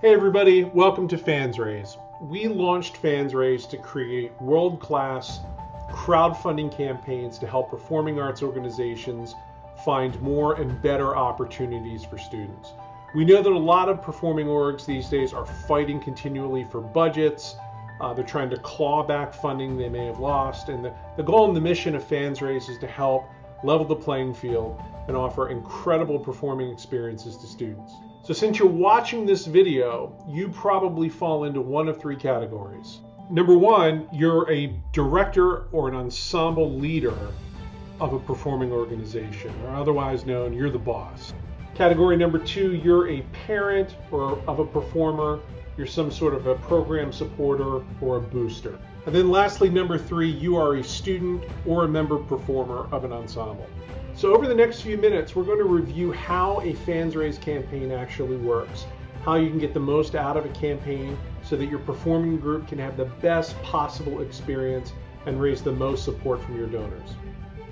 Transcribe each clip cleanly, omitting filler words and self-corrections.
Hey everybody, welcome to FansRaise. We launched FansRaise to create world-class crowdfunding campaigns to help performing arts organizations find more and better opportunities for students. We know that a lot of performing orgs these days are fighting continually for budgets. They're trying to claw back funding they may have lost, and the goal and the mission of FansRaise is to help level the playing field and offer incredible performing experiences to students. So since you're watching this video, you probably fall into one of three categories. Number one, you're a director or an ensemble leader of a performing organization, or otherwise known, you're the boss. Category number two, you're a parent or of a performer. You're some sort of a program supporter or a booster. And then lastly, number three, you are a student or a member performer of an ensemble. So over the next few minutes, we're going to review how a FansRaise campaign actually works, how you can get the most out of a campaign so that your performing group can have the best possible experience and raise the most support from your donors.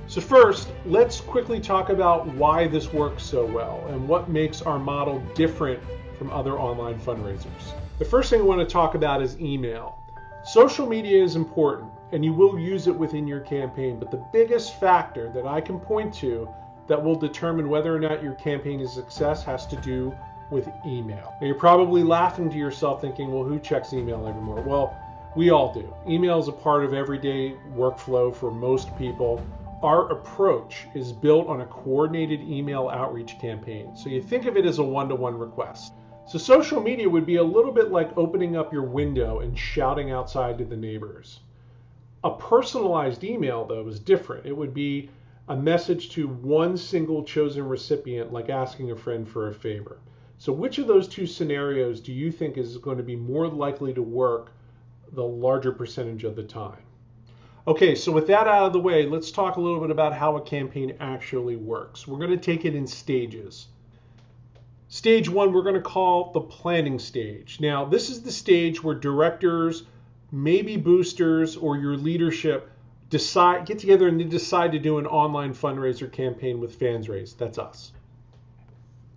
So first, let's quickly talk about why this works so well and what makes our model different from other online fundraisers. The first thing I want to talk about is email. Social media is important, and you will use it within your campaign, but the biggest factor that I can point to that will determine whether or not your campaign is a success has to do with email. Now you're probably laughing to yourself thinking, well, who checks email evermore? Well, we all do. Email is a part of everyday workflow for most people. Our approach is built on a coordinated email outreach campaign. So you think of it as a one-to-one request. So social media would be a little bit like opening up your window and shouting outside to the neighbors. A personalized email, though, is different. It would be a message to one single chosen recipient, like asking a friend for a favor. So which of those two scenarios do you think is going to be more likely to work the larger percentage of the time? Okay, so with that out of the way, let's talk a little bit about how a campaign actually works. We're going to take it in stages. Stage one, we're going to call the planning stage. Now, this is the stage where directors, maybe boosters, or your leadership get together and they decide to do an online fundraiser campaign with FansRaise. That's us.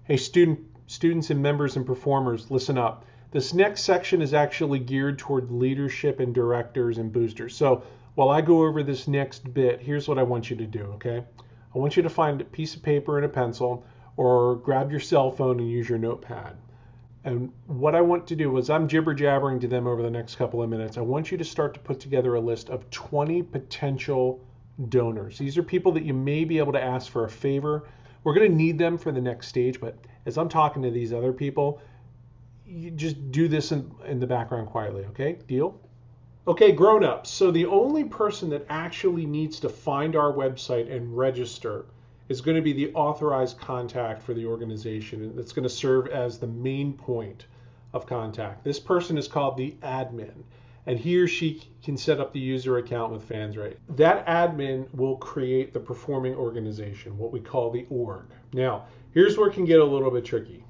Hey, students and members and performers, listen up. This next section is actually geared toward leadership and directors and boosters. So while I go over this next bit, here's what I want you to do, okay? I want you to find a piece of paper and a pencil, or grab your cell phone and use your notepad. And what I want to do is, I'm jibber jabbering to them over the next couple of minutes. I want you to start to put together a list of 20 potential donors. These are people that you may be able to ask for a favor. We're going to need them for the next stage, but as I'm talking to these other people, you just do this in the background quietly, okay? Deal? Okay, grown-ups. So the only person that actually needs to find our website and register is going to be the authorized contact for the organization. That's going to serve as the main point of contact. This person is called the admin, and he or she can set up the user account with FansRaise. That admin will create the performing organization, what we call the org. Now, here's where it can get a little bit tricky.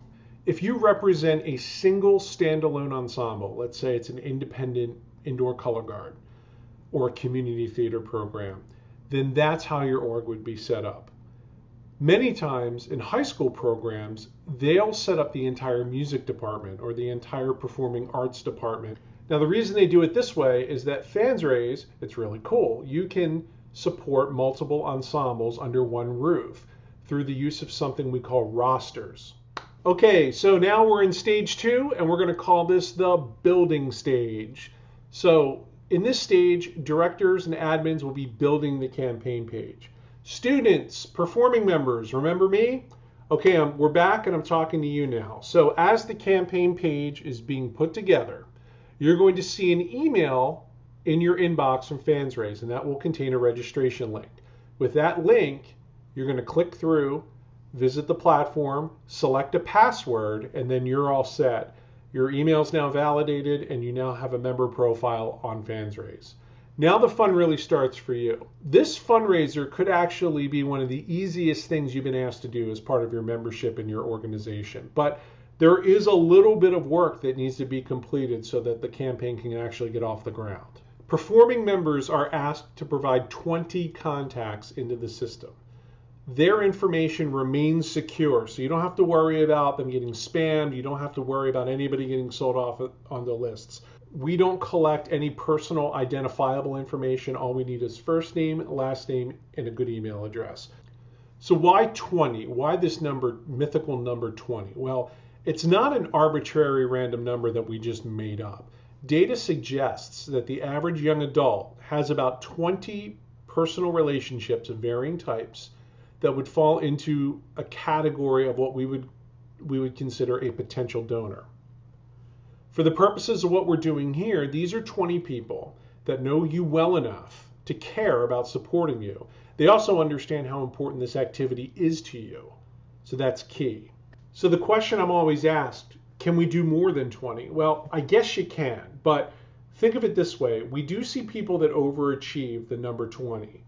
If you represent a single standalone ensemble, let's say it's an independent indoor color guard or a community theater program, then that's how your org would be set up. Many times in high school programs, they'll set up the entire music department or the entire performing arts department. Now, the reason they do it this way is that FansRaise, it's really cool. You can support multiple ensembles under one roof through the use of something we call rosters. Okay, so now we're in stage two, and we're going to call this the building stage. So in this stage, directors and admins will be building the campaign page. Students, performing members, remember me? Okay, we're back and I'm talking to you now. So as the campaign page is being put together, you're going to see an email in your inbox from FansRaise, and that will contain a registration link. With that link, you're going to click through, visit the platform, select a password, and then you're all set. Your email is now validated and you now have a member profile on FansRaise. Now the fun really starts for you. This fundraiser could actually be one of the easiest things you've been asked to do as part of your membership in your organization. But there is a little bit of work that needs to be completed so that the campaign can actually get off the ground. Performing members are asked to provide 20 contacts into the system. their information remains secure. So you don't have to worry about them getting spammed. You don't have to worry about anybody getting sold off on the lists. We don't collect any personal identifiable information. All we need is first name, last name, and a good email address. So why 20? Why this number, mythical number 20? Well, it's not an arbitrary random number that we just made up. Data suggests that the average young adult has about 20 personal relationships of varying types that would fall into a category of what we would consider a potential donor. For the purposes of what we're doing here, these are 20 people that know you well enough to care about supporting you. They also understand how important this activity is to you. So that's key. So the question I'm always asked, can we do more than 20? Well, I guess you can, but think of it this way. We do see people that overachieve the number 20.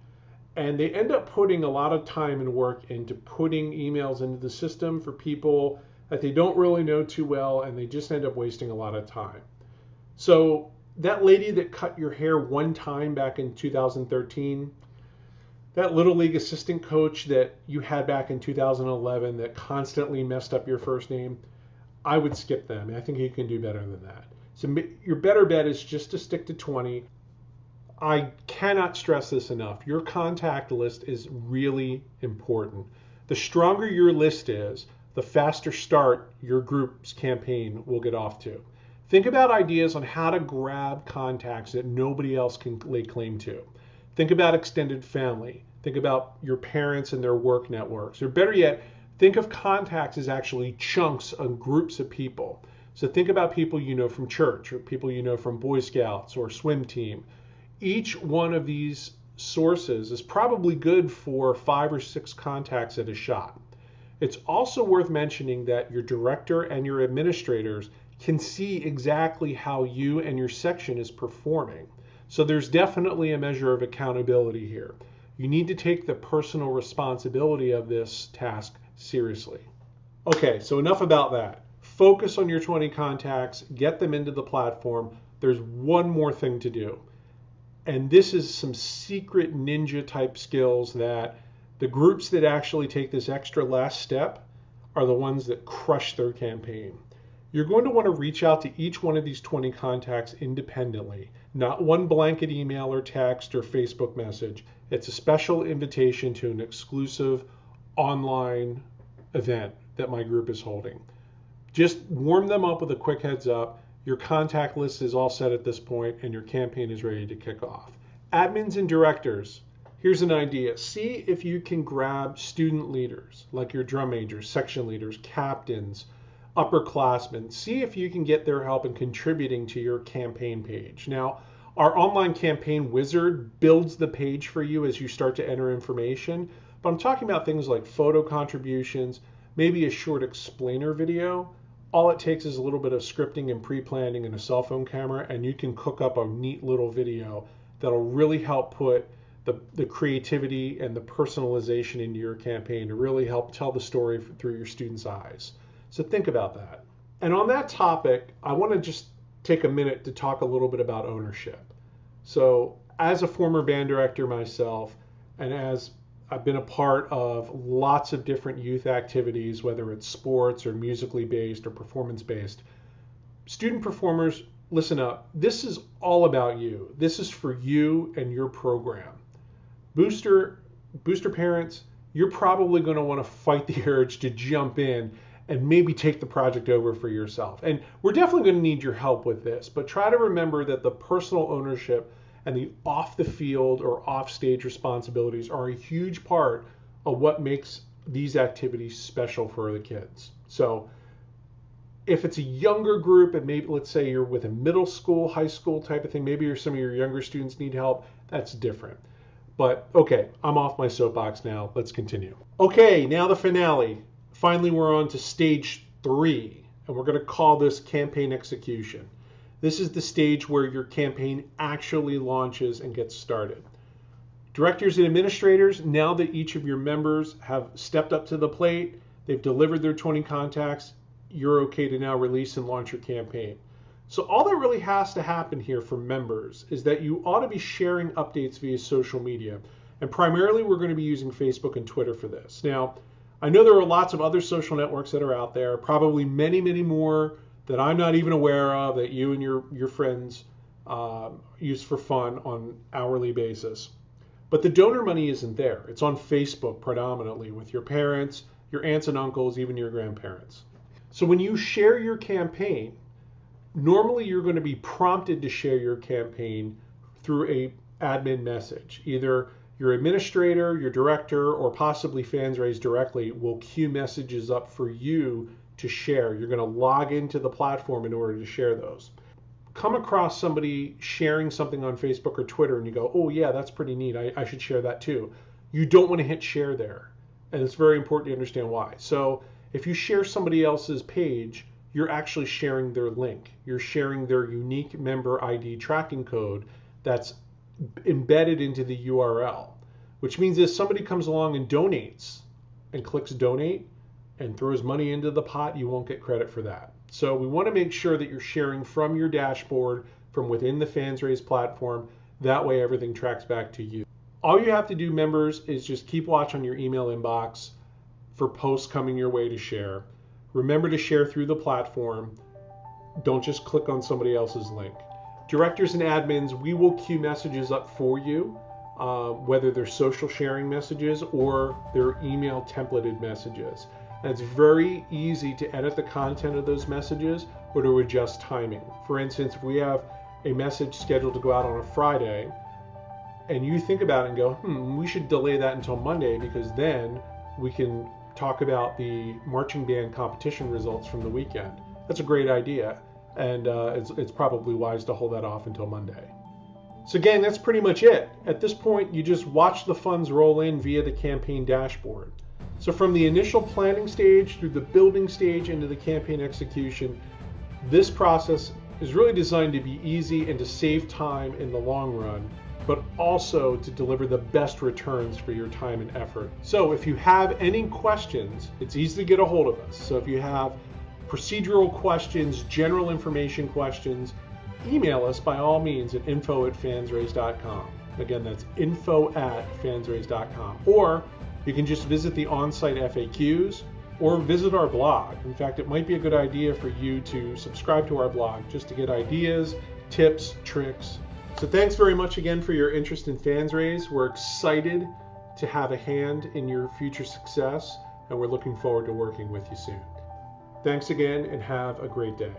And they end up putting a lot of time and work into putting emails into the system for people that they don't really know too well, and they just end up wasting a lot of time. So that lady that cut your hair one time back in 2013, that Little League assistant coach that you had back in 2011 that constantly messed up your first name, I would skip them. I think you can do better than that. So your better bet is just to stick to 20. I cannot stress this enough. Your contact list is really important. The stronger your list is, the faster start your group's campaign will get off to. Think about ideas on how to grab contacts that nobody else can lay claim to. Think about extended family. Think about your parents and their work networks. Or better yet, think of contacts as actually chunks of groups of people. So think about people you know from church, or people you know from Boy Scouts or swim team. Each one of these sources is probably good for 5 or 6 contacts at a shot. It's also worth mentioning that your director and your administrators can see exactly how you and your section is performing. So there's definitely a measure of accountability here. You need to take the personal responsibility of this task seriously. Okay, so enough about that. Focus on your 20 contacts, get them into the platform. There's one more thing to do. And this is some secret ninja type skills that the groups that actually take this extra last step are the ones that crush their campaign. You're going to want to reach out to each one of these 20 contacts independently, not one blanket email or text or Facebook message. It's a special invitation to an exclusive online event that my group is holding. Just warm them up with a quick heads up. Your contact list is all set at this point and your campaign is ready to kick off. Admins and directors, here's an idea. See if you can grab student leaders like your drum majors, section leaders, captains, upperclassmen. See if you can get their help in contributing to your campaign page. Now, our online campaign wizard builds the page for you as you start to enter information, but I'm talking about things like photo contributions, maybe a short explainer video. All it takes is a little bit of scripting and pre-planning and a cell phone camera, and you can cook up a neat little video that'll really help put the creativity and the personalization into your campaign to really help tell the story through your students' eyes. So think about that. And on that topic, I want to just take a minute to talk a little bit about ownership. So as a former band director myself, and as I've been a part of lots of different youth activities, whether it's sports or musically based or performance based. Student performers, listen up. This is all about you. This is for you and your program. Booster parents, you're probably going to want to fight the urge to jump in and maybe take the project over for yourself. And we're definitely going to need your help with this, but try to remember that the personal ownership and the off the field or off stage responsibilities are a huge part of what makes these activities special for the kids. So if it's a younger group and maybe let's say you're with a middle school, high school type of thing, maybe some of your younger students need help, that's different. But okay, I'm off my soapbox now. Let's continue. Okay, now the finale. Finally, we're on to stage 3, and we're going to call this campaign execution. This is the stage where your campaign actually launches and gets started. Directors and administrators, now that each of your members have stepped up to the plate, they've delivered their 20 contacts, you're okay to now release and launch your campaign. So all that really has to happen here for members is that you ought to be sharing updates via social media. And primarily we're going to be using Facebook and Twitter for this. Now, I know there are lots of other social networks that are out there, probably many, many more that I'm not even aware of that you and your friends use for fun on hourly basis. But the donor money isn't there. It's on Facebook predominantly with your parents, your aunts and uncles, even your grandparents. So when you share your campaign, normally you're going to be prompted to share your campaign through a admin message. Either your administrator, your director, or possibly FansRaise directly will queue messages up for you to share. You're going to log into the platform in order to share those. Come across somebody sharing something on Facebook or Twitter and you go, oh yeah, that's pretty neat. I should share that too. You don't want to hit share there. And it's very important to understand why. So if you share somebody else's page, you're actually sharing their link. You're sharing their unique member ID tracking code that's embedded into the URL, which means if somebody comes along and donates and clicks donate and throws money into the pot, you won't get credit for that. So we want to make sure that you're sharing from your dashboard, from within the FansRaise platform. That way everything tracks back to you. All you have to do, members, is just keep watch on your email inbox for posts coming your way to share. Remember to share through the platform. Don't just click on somebody else's link. Directors and admins, we will queue messages up for you, whether they're social sharing messages or they're email templated messages. And it's very easy to edit the content of those messages or to adjust timing. For instance, if we have a message scheduled to go out on a Friday and you think about it and go, we should delay that until Monday because then we can talk about the marching band competition results from the weekend. That's a great idea. And it's probably wise to hold that off until Monday. So again, that's pretty much it. At this point, you just watch the funds roll in via the campaign dashboard. So from the initial planning stage through the building stage into the campaign execution, this process is really designed to be easy and to save time in the long run, but also to deliver the best returns for your time and effort. So if you have any questions, it's easy to get a hold of us. So if you have procedural questions, general information questions, email us by all means at info@fansraise.com. Again, that's info@fansraise.com. Or you can just visit the on-site FAQs or visit our blog. In fact, it might be a good idea for you to subscribe to our blog just to get ideas, tips, tricks. So thanks very much again for your interest in FansRaise. We're excited to have a hand in your future success, and we're looking forward to working with you soon. Thanks again and have a great day.